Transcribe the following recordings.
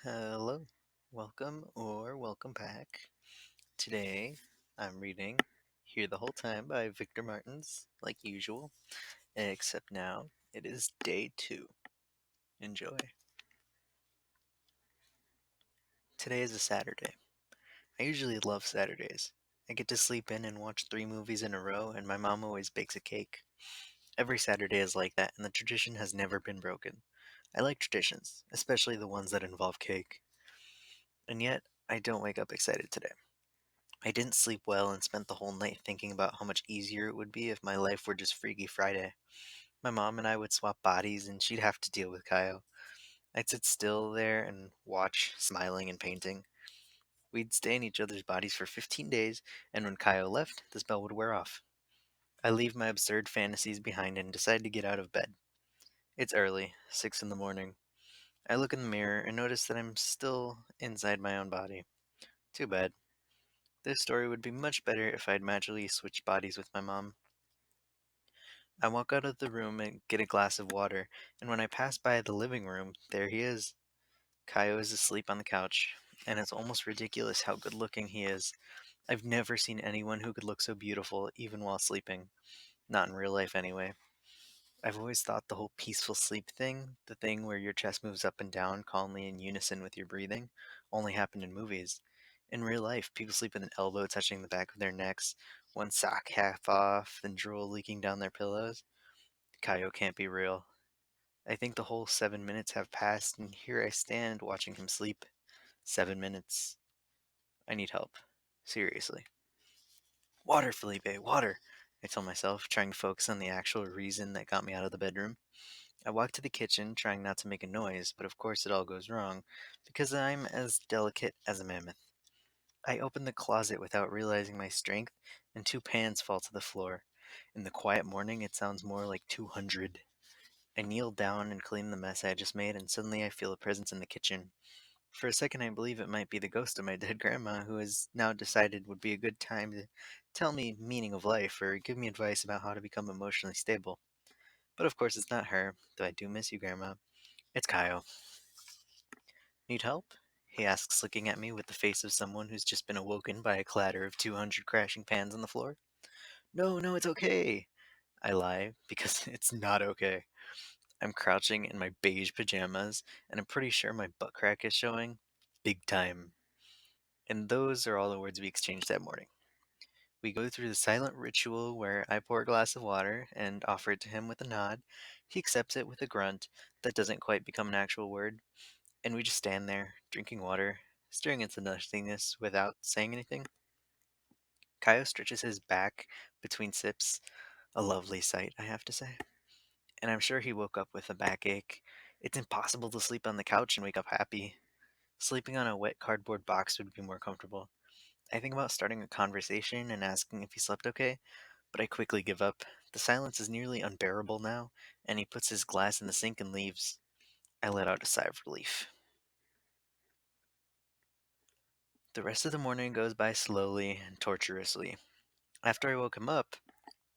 Hello, welcome or welcome back. Today I'm reading Here the Whole Time by Victor Martins, like usual, except now it is day 2. Enjoy. Today is a Saturday. I usually love Saturdays. I get to sleep in and watch 3 movies in a row, and my mom always bakes a cake. Every Saturday is like that, and the tradition has never been broken. I like traditions, especially the ones that involve cake. And yet, I don't wake up excited today. I didn't sleep well and spent the whole night thinking about how much easier it would be if my life were just Freaky Friday. My mom and I would swap bodies and she'd have to deal with Caio. I'd sit still there and watch, smiling and painting. We'd stay in each other's bodies for 15 days, and when Caio left, the spell would wear off. I leave my absurd fantasies behind and decide to get out of bed. It's early, 6 in the morning. I look in the mirror and notice that I'm still inside my own body. Too bad. This story would be much better if I'd magically switched bodies with my mom. I walk out of the room and get a glass of water, and when I pass by the living room, there he is. Caio is asleep on the couch, and it's almost ridiculous how good looking he is. I've never seen anyone who could look so beautiful even while sleeping. Not in real life, anyway. I've always thought the whole peaceful sleep thing, the thing where your chest moves up and down calmly in unison with your breathing, only happened in movies. In real life, people sleep with an elbow touching the back of their necks, one sock half off, then drool leaking down their pillows. Caio can't be real. I think the whole 7 minutes have passed, and here I stand watching him sleep. 7 minutes. I need help. Seriously. Water, Felipe, water! I tell myself, trying to focus on the actual reason that got me out of the bedroom. I walk to the kitchen, trying not to make a noise, but of course it all goes wrong, because I'm as delicate as a mammoth. I open the closet without realizing my strength, and 2 pans fall to the floor. In the quiet morning, it sounds more like 200. I kneel down and clean the mess I just made, and suddenly I feel a presence in the kitchen. For a second, I believe it might be the ghost of my dead grandma, who has now decided would be a good time to tell me meaning of life or give me advice about how to become emotionally stable. But of course, it's not her, though I do miss you, Grandma. It's Caio. Need help? He asks, looking at me with the face of someone who's just been awoken by a clatter of 200 crashing pans on the floor. No, no, it's okay. I lie, because it's not okay. I'm crouching in my beige pajamas, and I'm pretty sure my butt crack is showing. Big time. And those are all the words we exchanged that morning. We go through the silent ritual where I pour a glass of water and offer it to him with a nod. He accepts it with a grunt that doesn't quite become an actual word, and we just stand there, drinking water, staring into nothingness without saying anything. Kaio stretches his back between sips, a lovely sight, I have to say. And I'm sure he woke up with a backache. It's impossible to sleep on the couch and wake up happy. Sleeping on a wet cardboard box would be more comfortable. I think about starting a conversation and asking if he slept okay, but I quickly give up. The silence is nearly unbearable now, and he puts his glass in the sink and leaves. I let out a sigh of relief. The rest of the morning goes by slowly and torturously. After I woke him up,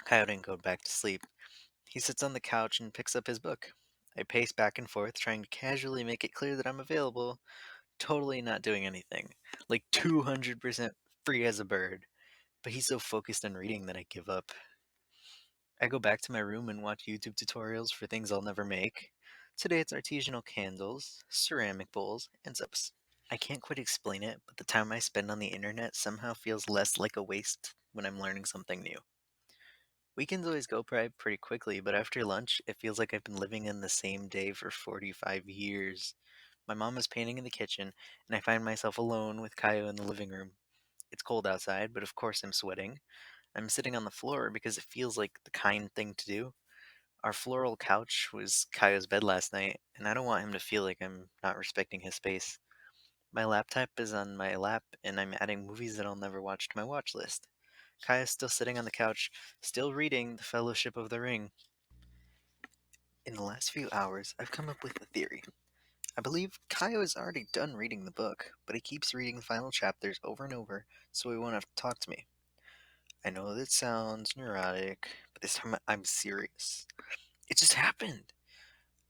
Kyle didn't go back to sleep. He sits on the couch and picks up his book. I pace back and forth, trying to casually make it clear that I'm available, totally not doing anything. Like 200% free as a bird. But he's so focused on reading that I give up. I go back to my room and watch YouTube tutorials for things I'll never make. Today it's artisanal candles, ceramic bowls, and soaps. I can't quite explain it, but the time I spend on the internet somehow feels less like a waste when I'm learning something new. Weekends always go by pretty quickly, but after lunch, it feels like I've been living in the same day for 45 years. My mom is painting in the kitchen, and I find myself alone with Kaio in the living room. It's cold outside, but of course I'm sweating. I'm sitting on the floor because it feels like the kind thing to do. Our floral couch was Kaio's bed last night, and I don't want him to feel like I'm not respecting his space. My laptop is on my lap, and I'm adding movies that I'll never watch to my watch list. Kaio's still sitting on the couch, still reading The Fellowship of the Ring. In the last few hours, I've come up with a theory. I believe Kaio is already done reading the book, but he keeps reading the final chapters over and over, so he won't have to talk to me. I know that sounds neurotic, but this time I'm serious. It just happened.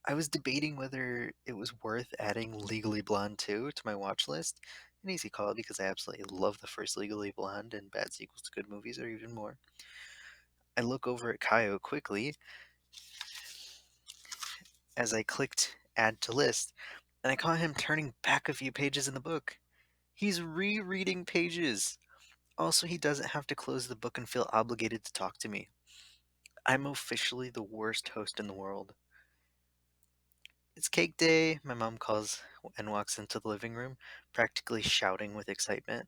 I was debating whether it was worth adding Legally Blonde 2 to my watch list. An easy call because I absolutely love the first Legally Blonde, and bad sequels to good movies are even more. I look over at Caio quickly as I clicked add to list, and I caught him turning back a few pages in the book. He's rereading pages. Also, he doesn't have to close the book and feel obligated to talk to me. I'm officially the worst host in the world. It's cake day, my mom calls and walks into the living room, practically shouting with excitement.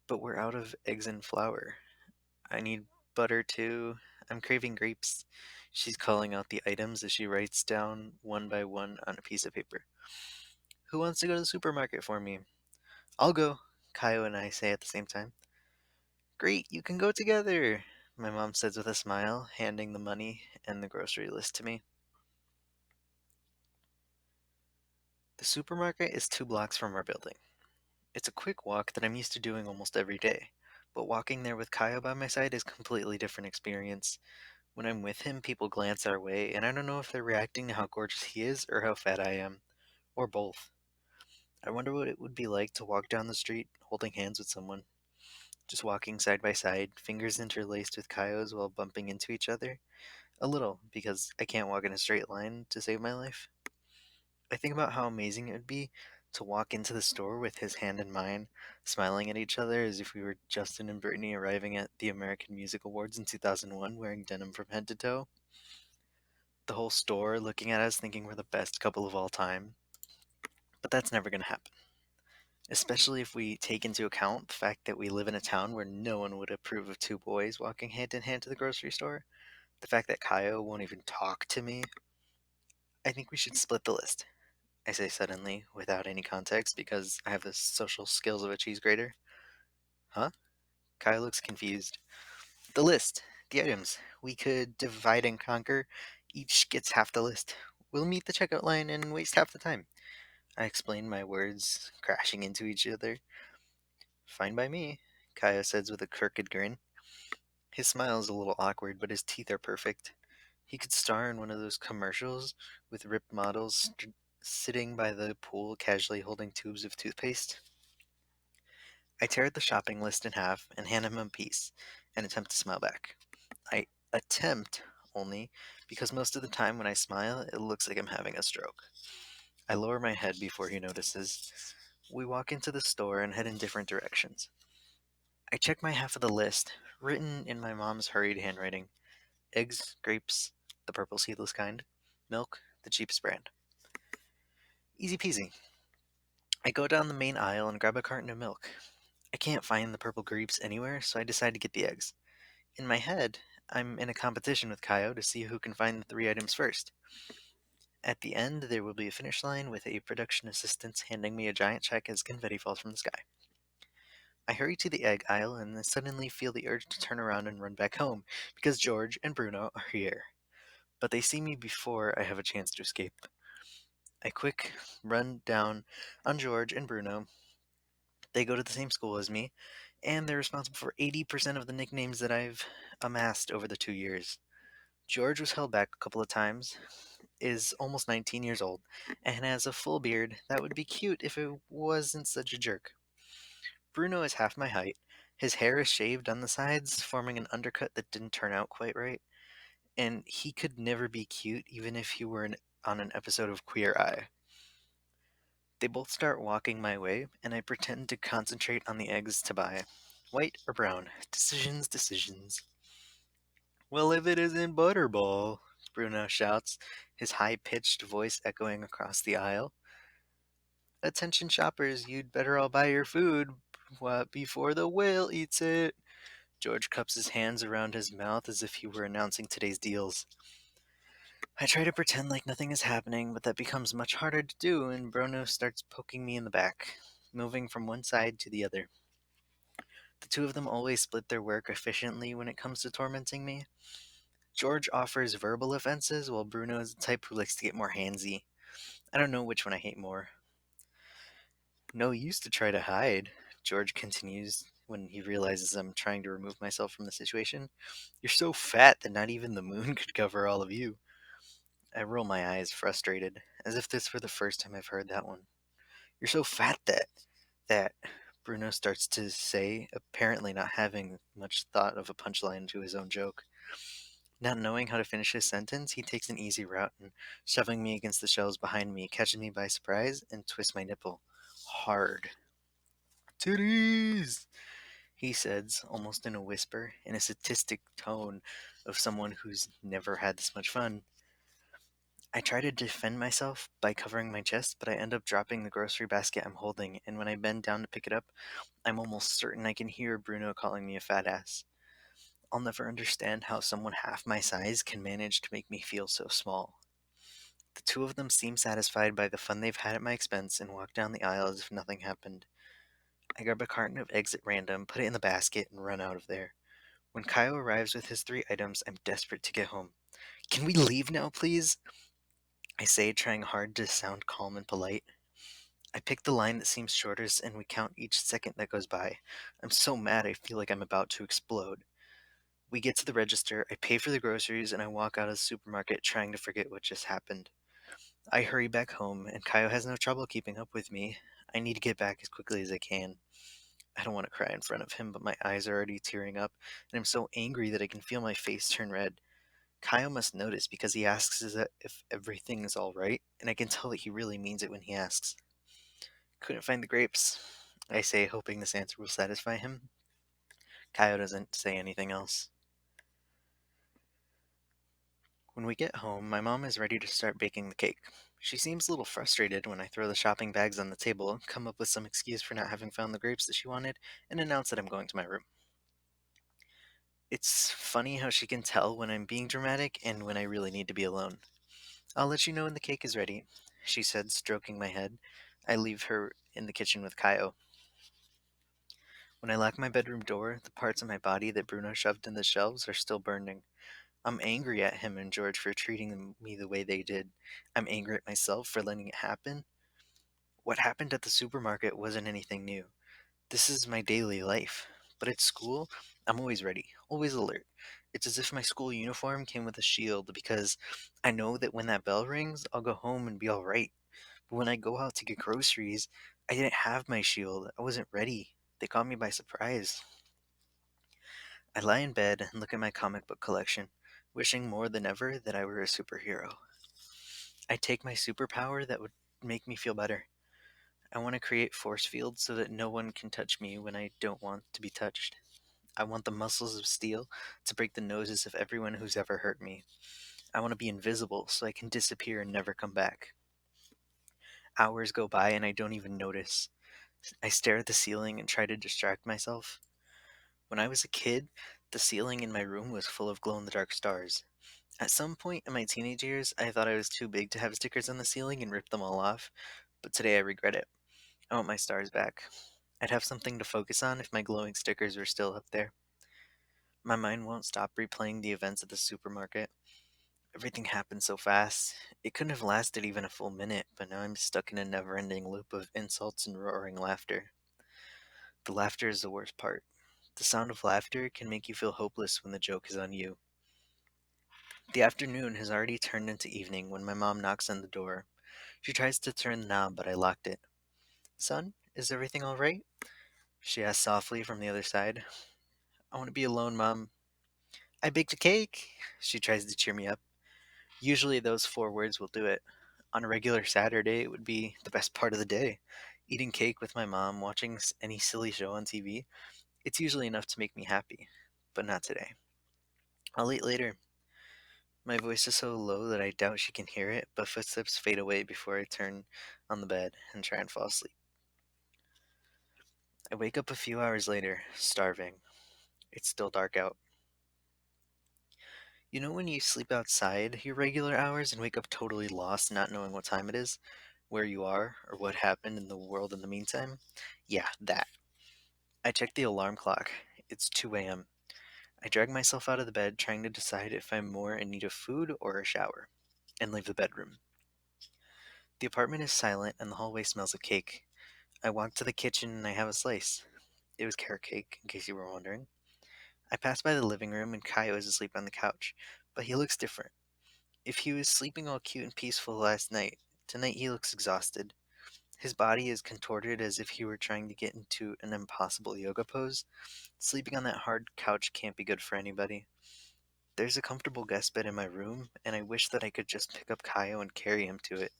But we're out of eggs and flour. I need butter too. I'm craving grapes. She's calling out the items as she writes down one by one on a piece of paper. Who wants to go to the supermarket for me? I'll go, Kaio and I say at the same time. Great, you can go together, my mom says with a smile, handing the money and the grocery list to me. The supermarket is 2 blocks from our building. It's a quick walk that I'm used to doing almost every day, but walking there with Kaio by my side is a completely different experience. When I'm with him, people glance our way, and I don't know if they're reacting to how gorgeous he is or how fat I am, or both. I wonder what it would be like to walk down the street holding hands with someone, just walking side by side, fingers interlaced with Kaio's while bumping into each other. A little, because I can't walk in a straight line to save my life. I think about how amazing it would be to walk into the store with his hand in mine, smiling at each other as if we were Justin and Brittany arriving at the American Music Awards in 2001 wearing denim from head to toe. The whole store looking at us thinking we're the best couple of all time. But that's never going to happen. Especially if we take into account the fact that we live in a town where no one would approve of 2 boys walking hand in hand to the grocery store. The fact that Kaio won't even talk to me. I think we should split the list, I say suddenly, without any context, because I have the social skills of a cheese grater. Huh? Kaio looks confused. The list. The items. We could divide and conquer. Each gets half the list. We'll meet the checkout line and waste half the time. I explain my words, crashing into each other. Fine by me, Kaya says with a crooked grin. His smile is a little awkward, but his teeth are perfect. He could star in one of those commercials with ripped models sitting by the pool casually holding tubes of toothpaste. I tear the shopping list in half and hand him a piece and attempt to smile back. I attempt only because most of the time when I smile, it looks like I'm having a stroke. I lower my head before he notices. We walk into the store and head in different directions. I check my half of the list, written in my mom's hurried handwriting. Eggs, grapes, the purple seedless kind. Milk, the cheapest brand. Easy peasy. I go down the main aisle and grab a carton of milk. I can't find the purple grapes anywhere, so I decide to get the eggs. In my head, I'm in a competition with Caio to see who can find the 3 items first. At the end, there will be a finish line with a production assistant handing me a giant check as confetti falls from the sky. I hurry to the egg aisle and then suddenly feel the urge to turn around and run back home because George and Bruno are here. But they see me before I have a chance to escape. I quick run down on George and Bruno. They go to the same school as me, and they're responsible for 80% of the nicknames that I've amassed over the 2 years. George was held back a couple of times, is almost 19 years old, and has a full beard that would be cute if it wasn't such a jerk. Bruno is half my height. His hair is shaved on the sides, forming an undercut that didn't turn out quite right, and he could never be cute even if he were on an episode of Queer Eye. They both start walking my way, and I pretend to concentrate on the eggs to buy. White or brown? Decisions, decisions. Well, if it isn't Butterball, Bruno shouts, his high pitched voice echoing across the aisle. Attention shoppers, you'd better all buy your food before the whale eats it. George cups his hands around his mouth as if he were announcing today's deals. I try to pretend like nothing is happening, but that becomes much harder to do, and Bruno starts poking me in the back, moving from one side to the other. The two of them always split their work efficiently when it comes to tormenting me. George offers verbal offenses, while Bruno is the type who likes to get more handsy. I don't know which one I hate more. No use to try to hide, George continues when he realizes I'm trying to remove myself from the situation. You're so fat that not even the moon could cover all of you. I roll my eyes, frustrated, as if this were the first time I've heard that one. You're so fat that, Bruno starts to say, apparently not having much thought of a punchline to his own joke. Not knowing how to finish his sentence, he takes an easy route and, shoving me against the shelves behind me, catches me by surprise and twists my nipple. Hard. Titties! He says, almost in a whisper, in a sadistic tone of someone who's never had this much fun. I try to defend myself by covering my chest, but I end up dropping the grocery basket I'm holding, and when I bend down to pick it up, I'm almost certain I can hear Bruno calling me a fat ass. I'll never understand how someone half my size can manage to make me feel so small. The two of them seem satisfied by the fun they've had at my expense and walk down the aisle as if nothing happened. I grab a carton of eggs at random, put it in the basket, and run out of there. When Caio arrives with his 3 items, I'm desperate to get home. Can we leave now, please? I say, trying hard to sound calm and polite. I pick the line that seems shortest, and we count each second that goes by. I'm so mad I feel like I'm about to explode. We get to the register, I pay for the groceries, and I walk out of the supermarket trying to forget what just happened. I hurry back home, and Caio has no trouble keeping up with me. I need to get back as quickly as I can. I don't want to cry in front of him, but my eyes are already tearing up, and I'm so angry that I can feel my face turn red. Caio must notice because he asks if everything is all right, and I can tell that he really means it when he asks. Couldn't find the grapes, I say, hoping this answer will satisfy him. Caio doesn't say anything else. When we get home, my mom is ready to start baking the cake. She seems a little frustrated when I throw the shopping bags on the table, come up with some excuse for not having found the grapes that she wanted, and announce that I'm going to my room. It's funny how she can tell when I'm being dramatic and when I really need to be alone. I'll let you know when the cake is ready, she said, stroking my head. I leave her in the kitchen with Caio. When I lock my bedroom door, the parts of my body that Bruno shoved in the shelves are still burning. I'm angry at him and George for treating me the way they did. I'm angry at myself for letting it happen. What happened at the supermarket wasn't anything new. This is my daily life. But at school, I'm always ready, always alert. It's as if my school uniform came with a shield because I know that when that bell rings, I'll go home and be all right. But when I go out to get groceries, I didn't have my shield. I wasn't ready. They caught me by surprise. I lie in bed and look at my comic book collection, wishing more than ever that I were a superhero. I take my superpower that would make me feel better. I want to create force fields so that no one can touch me when I don't want to be touched. I want the muscles of steel to break the noses of everyone who's ever hurt me. I want to be invisible so I can disappear and never come back. Hours go by and I don't even notice. I stare at the ceiling and try to distract myself. When I was a kid, the ceiling in my room was full of glow in the dark stars. At some point in my teenage years, I thought I was too big to have stickers on the ceiling and ripped them all off, but today I regret it. I want my stars back. I'd have something to focus on if my glowing stickers were still up there. My mind won't stop replaying the events at the supermarket. Everything happened so fast. It couldn't have lasted even a full minute, but now I'm stuck in a never ending loop of insults and roaring laughter. The laughter is the worst part. The sound of laughter can make you feel hopeless when the joke is on you. The afternoon has already turned into evening when my mom knocks on the door. She tries to turn the knob, but I locked it. Son, is everything all right? She asks softly from the other side. I want to be alone, Mom. I baked a cake. She tries to cheer me up. Usually those 4 words will do it. On a regular Saturday, it would be the best part of the day. Eating cake with my mom, watching any silly show on TV, it's usually enough to make me happy. But not today. I'll eat later. My voice is so low that I doubt she can hear it, but footsteps fade away before I turn on the bed and try and fall asleep. I wake up a few hours later, starving. It's still dark out. You know when you sleep outside your regular hours and wake up totally lost, not knowing what time it is, where you are, or what happened in the world in the meantime? Yeah, that. I check the alarm clock. It's 2 a.m. I drag myself out of the bed, trying to decide if I'm more in need of food or a shower, and leave the bedroom. The apartment is silent and the hallway smells of cake. I walk to the kitchen and I have a slice. It was carrot cake, in case you were wondering. I pass by the living room and Caio is asleep on the couch, but he looks different. If he was sleeping all cute and peaceful last night, tonight he looks exhausted. His body is contorted as if he were trying to get into an impossible yoga pose. Sleeping on that hard couch can't be good for anybody. There's a comfortable guest bed in my room, and I wish that I could just pick up Caio and carry him to it.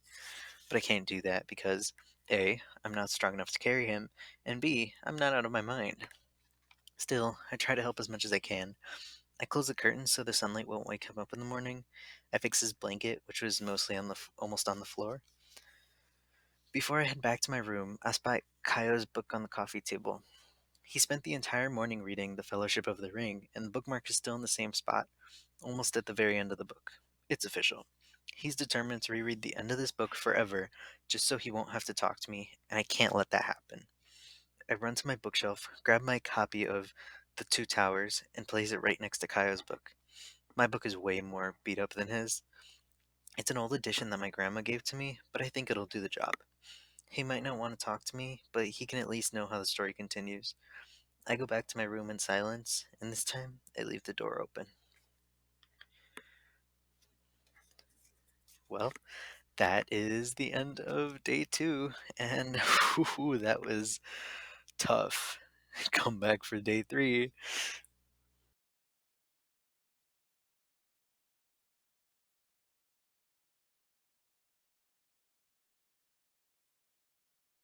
But I can't do that because A, I'm not strong enough to carry him, and B, I'm not out of my mind. Still, I try to help as much as I can. I close the curtains so the sunlight won't wake him up in the morning. I fix his blanket, which was mostly almost on the floor. Before I head back to my room, I spot Caio's book on the coffee table. He spent the entire morning reading The Fellowship of the Ring, and the bookmark is still in the same spot, almost at the very end of the book. It's official. He's determined to reread the end of this book forever, just so he won't have to talk to me, and I can't let that happen. I run to my bookshelf, grab my copy of The Two Towers, and place it right next to Caio's book. My book is way more beat up than his. It's an old edition that my grandma gave to me, but I think it'll do the job. He might not want to talk to me, but he can at least know how the story continues. I go back to my room in silence, and this time I leave the door open. Well, that is the end of day 2, and whew, that was tough. Come back for day 3.